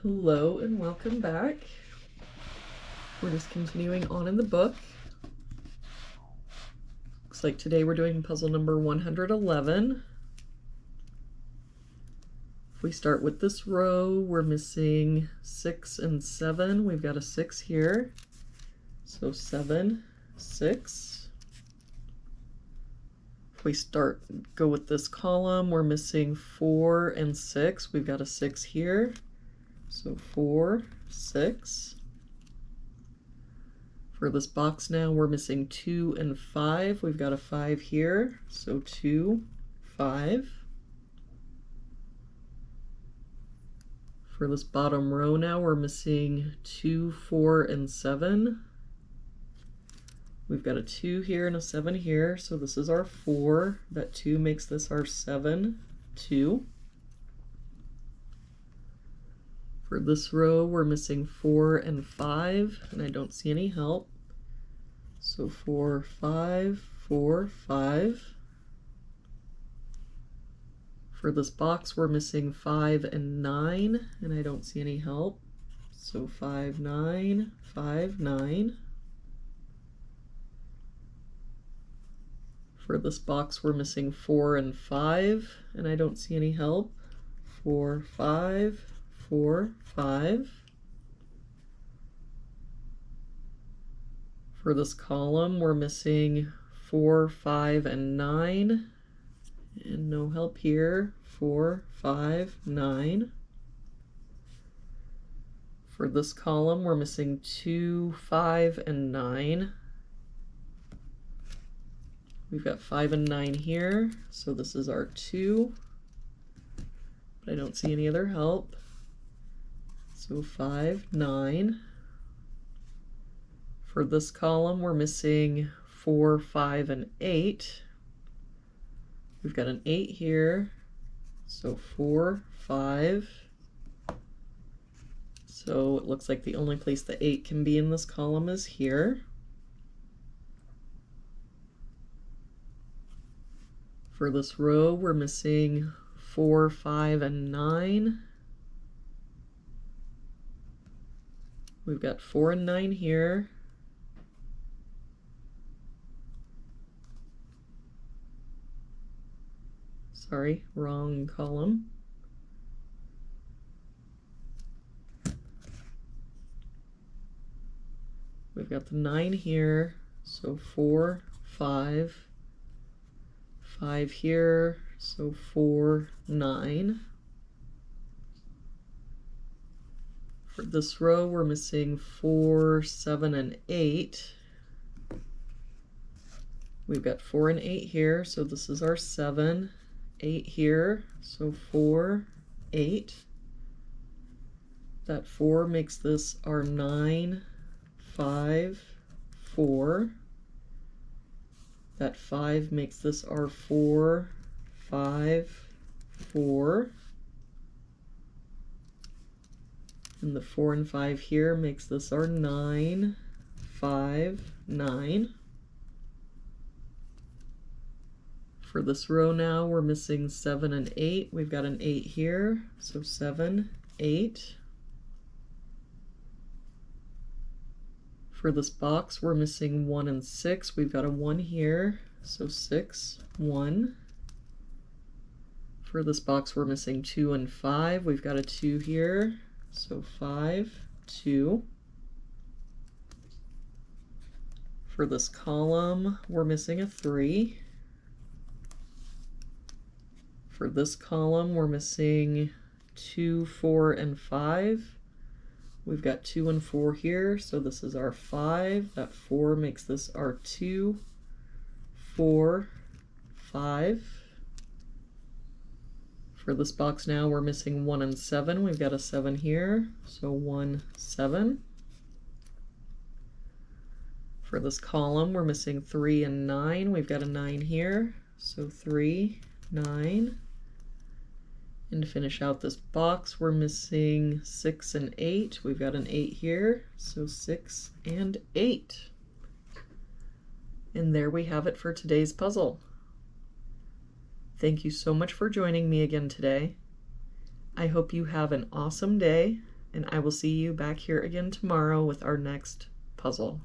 Hello and welcome back. We're just continuing on in the book. Looks like today we're doing puzzle number 111. If we start with this row, we're missing 6 and 7. We've got a 6 here. So 7, 6. If we go with this column, we're missing 4 and 6. We've got a 6 here. So 4, 6. For this box now, we're missing 2 and 5. We've got a 5 here. So 2, 5. For this bottom row now, we're missing 2, 4, and 7. We've got a 2 here and a 7 here. So this is our 4. That 2 makes this our 7, 2. For this row, we're missing 4 and 5, and I don't see any help. So 4, 5, 4, 5. For this box, we're missing 5 and 9, and I don't see any help. So 5, 9, 5, 9. For this box, we're missing 4 and 5, and I don't see any help. 4, 5, 4, 5. For this column, we're missing 4, 5, and 9, and no help here. 4, 5, 9. For this column, we're missing 2, 5, and 9. We've got 5 and 9 here, so this is our 2, but I don't see any other help. So 5, 9. For this column, we're missing 4, 5, and 8. We've got an 8 here, so 4, 5. So it looks like the only place the 8 can be in this column is here. For this row, we're missing 4, 5, and 9. We've got 4 and 9 here. Sorry, wrong column. We've got the 9 here, so 4, 5, 5 here, so 4, 9. For this row, we're missing 4, 7, and 8. We've got 4 and 8 here, so this is our 7. 8 here, so 4, 8. That 4 makes this our 9, 5, 4. That 5 makes this our 4, 5, 4. And the 4 and 5 here makes this our 9, 5, 9. For this row now, we're missing 7 and 8. We've got an 8 here, so 7, 8. For this box, we're missing 1 and 6. We've got a 1 here, so 6, 1. For this box, we're missing 2 and 5. We've got a 2 here, so 5, 2. For this column, we're missing a 3. For this column, we're missing 2, 4, and 5. We've got 2 and 4 here, so this is our 5. That 4 makes this our 2, 4, 5. For this box now, we're missing 1 and 7. We've got a 7 here, so 1, 7. For this column, we're missing 3 and 9. We've got a 9 here, so 3, 9. And to finish out this box, we're missing 6 and 8. We've got an 8 here, so 6 and 8. And there we have it for today's puzzle. Thank you so much for joining me again today. I hope you have an awesome day, and I will see you back here again tomorrow with our next puzzle.